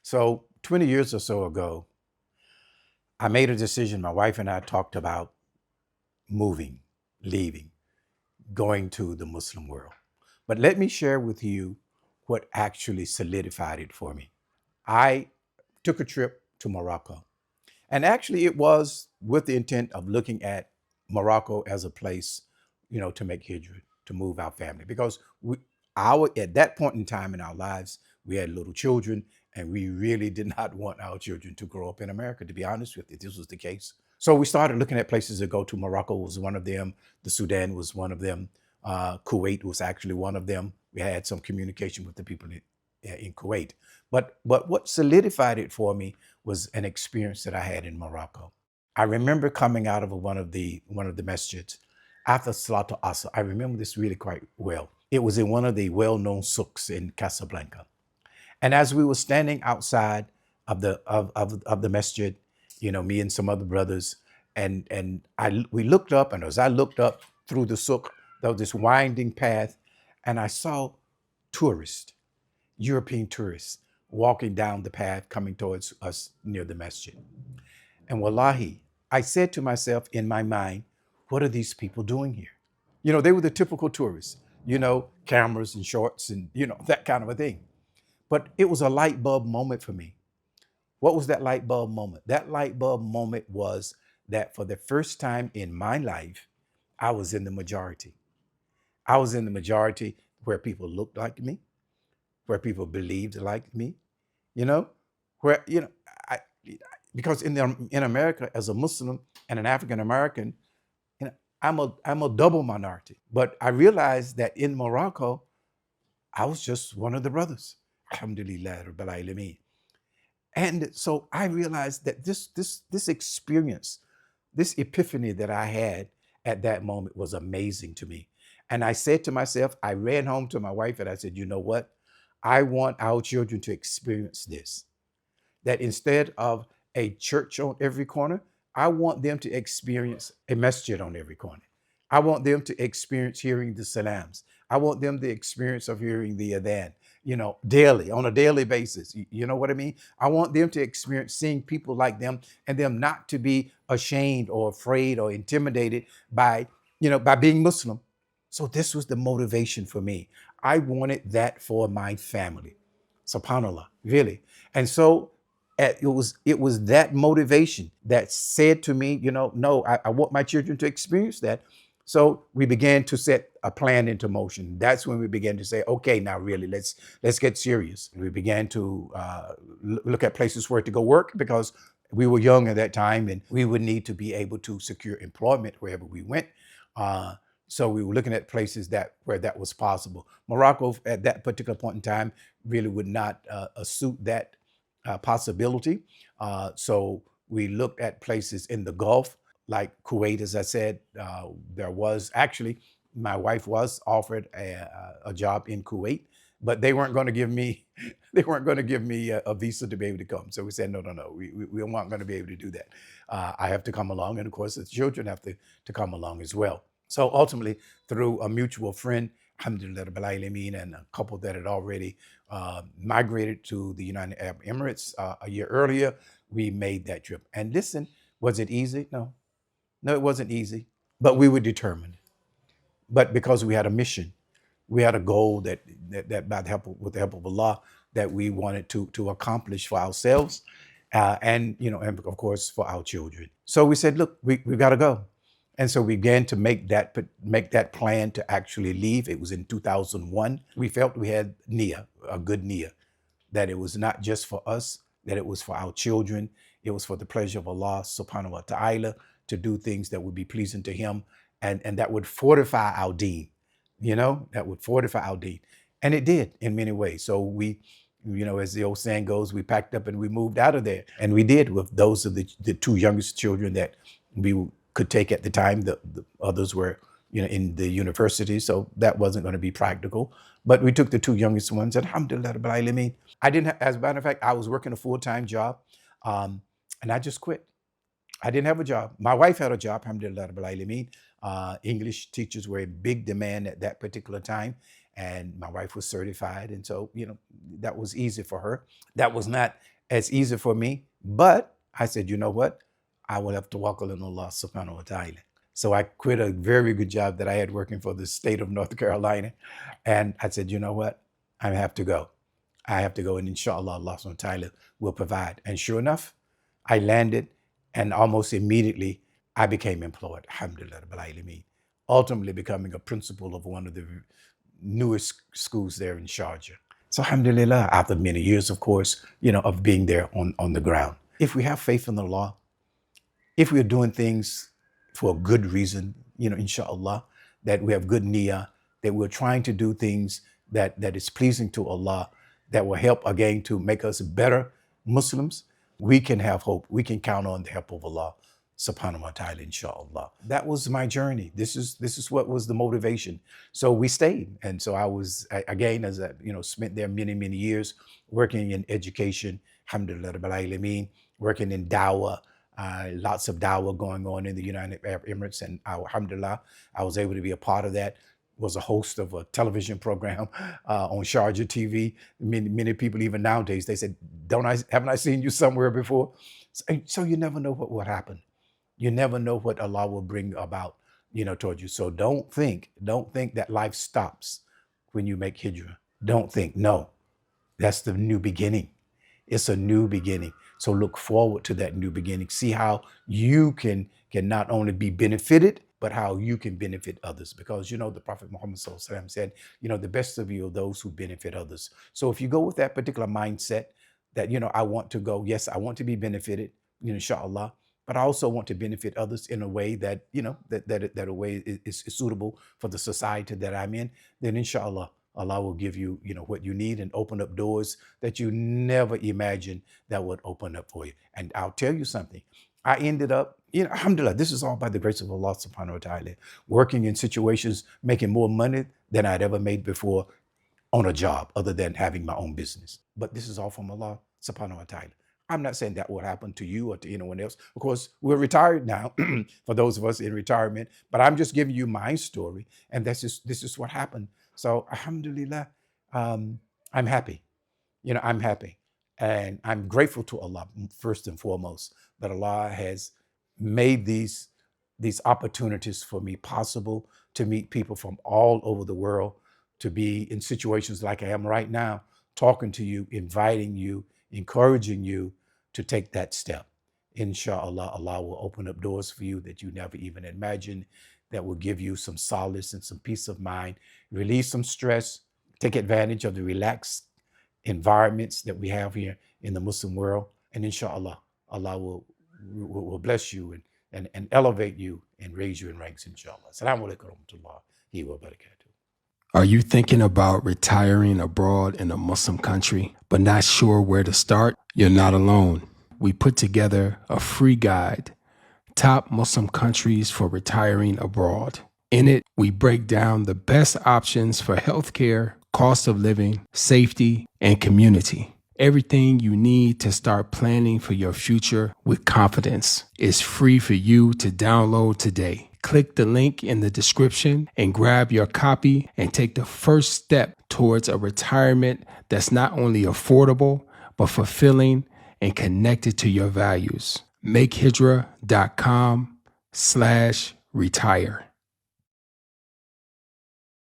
So 20 years or so ago, I made a decision. My wife and I talked about moving, leaving, going to the Muslim world. But let me share with you what actually solidified it for me. I took a trip to Morocco. And actually, it was with the intent of looking at Morocco as a place, to make Hijrah, to move our family. Because at that point in time in our lives, we had little children, and we really did not want our children to grow up in America, to be honest with you. This was the case. So we started looking at places to go to. Morocco was one of them. The Sudan was one of them. Kuwait was actually one of them. We had some communication with the people in Kuwait. But what solidified it for me was an experience that I had in Morocco. I remember coming out of one of the masjids after Salatul Asr. I remember this really quite well. It was in one of the well-known souks in Casablanca. And as we were standing outside of the masjid, me and some other brothers, and we looked up, and as I looked up through the souk, there was this winding path, and I saw tourists, European tourists, walking down the path coming towards us near the masjid. And wallahi, I said to myself in my mind, what are these people doing here? They were the typical tourists, cameras and shorts and, that kind of a thing. But it was a light bulb moment for me. What was that light bulb moment? That light bulb moment was that for the first time in my life, I was in the majority. I was in the majority where people looked like me, where people believed like me, you know, where, I, because in America, as a Muslim and an African American, you know, I'm a double minority. But I realized that in Morocco, I was just one of the brothers. Alhamdulillah Rabbil Alameen. And so I realized that this experience, this epiphany that I had at that moment was amazing to me. And I said to myself, I ran home to my wife and I said, you know what? I want our children to experience this. That instead of a church on every corner, I want them to experience a masjid on every corner. I want them to experience hearing the salams. I want them the experience of hearing the adhan, daily, on a daily basis. You know what I mean? I want them to experience seeing people like them and them not to be ashamed or afraid or intimidated by being Muslim. So this was the motivation for me. I wanted that for my family. SubhanAllah, really. And so it was that motivation that said to me, no, I want my children to experience that. So we began to set a plan into motion. That's when we began to say, okay, now really, let's get serious. We began to look at places where to go work because we were young at that time, and we would need to be able to secure employment wherever we went. So we were looking at places where that was possible. Morocco at that particular point in time really would not suit that possibility. So we looked at places in the Gulf, like Kuwait, as I said. There was actually, my wife was offered a job in Kuwait, but they weren't going to give me a visa to be able to come. So we said, no, we weren't going to be able to do that. I have to come along, and of course, the children have to come along as well. So ultimately, through a mutual friend, alhamdulillah Rabbil Alameen, and a couple that had already migrated to the United Arab Emirates a year earlier, we made that trip. And listen, was it easy? No, it wasn't easy, but we were determined. But because we had a mission, we had a goal that with the help of Allah, that we wanted to accomplish for ourselves, and of course for our children. So we said, look, we got to go. And so we began to make that plan to actually leave. It was in 2001. We felt we had a good niyyah, that it was not just for us, that it was for our children. It was for the pleasure of Allah subhanahu wa ta'ala, to do things that would be pleasing to him, and that would fortify our deen, that would fortify our deen. And it did in many ways. So we, as the old saying goes, we packed up and we moved out of there. And we did, with those of the two youngest children that we could take at the time. The others were, in the university, so that wasn't going to be practical. But we took the two youngest ones, and alhamdulillah Rabbil Alameen. I didn't, as a matter of fact, I was working a full-time job, and I just quit. I didn't have a job. My wife had a job, alhamdulillah Rabbil Alameen. English teachers were in big demand at that particular time, and my wife was certified, and so that was easy for her. That was not as easy for me. But I said, you know what? I will have to walk on Allah subhanahu wa ta'ala. So I quit a very good job that I had working for the state of North Carolina. And I said, you know what? I have to go. I have to go, and inshallah, Allah subhanahu wa ta'ala will provide. And sure enough, I landed, and almost immediately I became employed. Alhamdulillah, Rabbil Alameen. Ultimately becoming a principal of one of the newest schools there in Sharjah. So alhamdulillah, after many years, of course, of being there on the ground. If we have faith in the law, if we're doing things for a good reason, inshallah, that we have good niyyah, that we're trying to do things that is pleasing to Allah, that will help again to make us better Muslims, we can have hope. We can count on the help of Allah subhanahu wa ta'ala, inshallah. That was my journey. This is what was the motivation. So we stayed. And so I was, again, as I, spent there many, many years working in education, alhamdulillah, Rabbil Alameen, working in dawah, lots of dawah going on in the United Arab Emirates. And alhamdulillah, I was able to be a part of that. Was a host of a television program on Sharjah TV. Many people, even nowadays, they said, haven't I seen you somewhere before? So you never know what will happen. You never know what Allah will bring about, toward you. So don't think that life stops when you make Hijrah. Don't think, no, that's the new beginning. It's a new beginning. So look forward to that new beginning. See how you can not only be benefited, but how you can benefit others. Because, the Prophet Muhammad said, the best of you are those who benefit others. So if you go with that particular mindset that, I want to go, yes, I want to be benefited, inshallah, but I also want to benefit others in a way that, that a way is suitable for the society that I'm in, then inshallah, Allah will give you, what you need and open up doors that you never imagined that would open up for you. And I'll tell you something. I ended up, alhamdulillah, this is all by the grace of Allah subhanahu wa ta'ala, working in situations, making more money than I'd ever made before on a job, other than having my own business. But this is all from Allah subhanahu wa ta'ala. I'm not saying that would happen to you or to anyone else. Of course, we're retired now, for those of us in retirement, but I'm just giving you my story. And this is what happened. So alhamdulillah, I'm happy. I'm happy. And I'm grateful to Allah, first and foremost, that Allah has made these opportunities for me possible, to meet people from all over the world, to be in situations like I am right now, talking to you, inviting you, encouraging you to take that step. Inshallah, Allah will open up doors for you that you never even imagined, that will give you some solace and some peace of mind, release some stress, take advantage of the relaxed environments that we have here in the Muslim world. And inshallah, Allah will bless you and elevate you and raise you in ranks, inshallah. Assalamu alaikum wa rahmatullahi wa barakatuh. Are you thinking about retiring abroad in a Muslim country, but not sure where to start? You're not alone. We put together a free guide, Top Muslim Countries for Retiring Abroad. In it, we break down the best options for healthcare, cost of living, safety, and community. Everything you need to start planning for your future with confidence is free for you to download today. Click the link in the description and grab your copy and take the first step towards a retirement that's not only affordable, but fulfilling and connected to your values. MakeHijra.com/retire.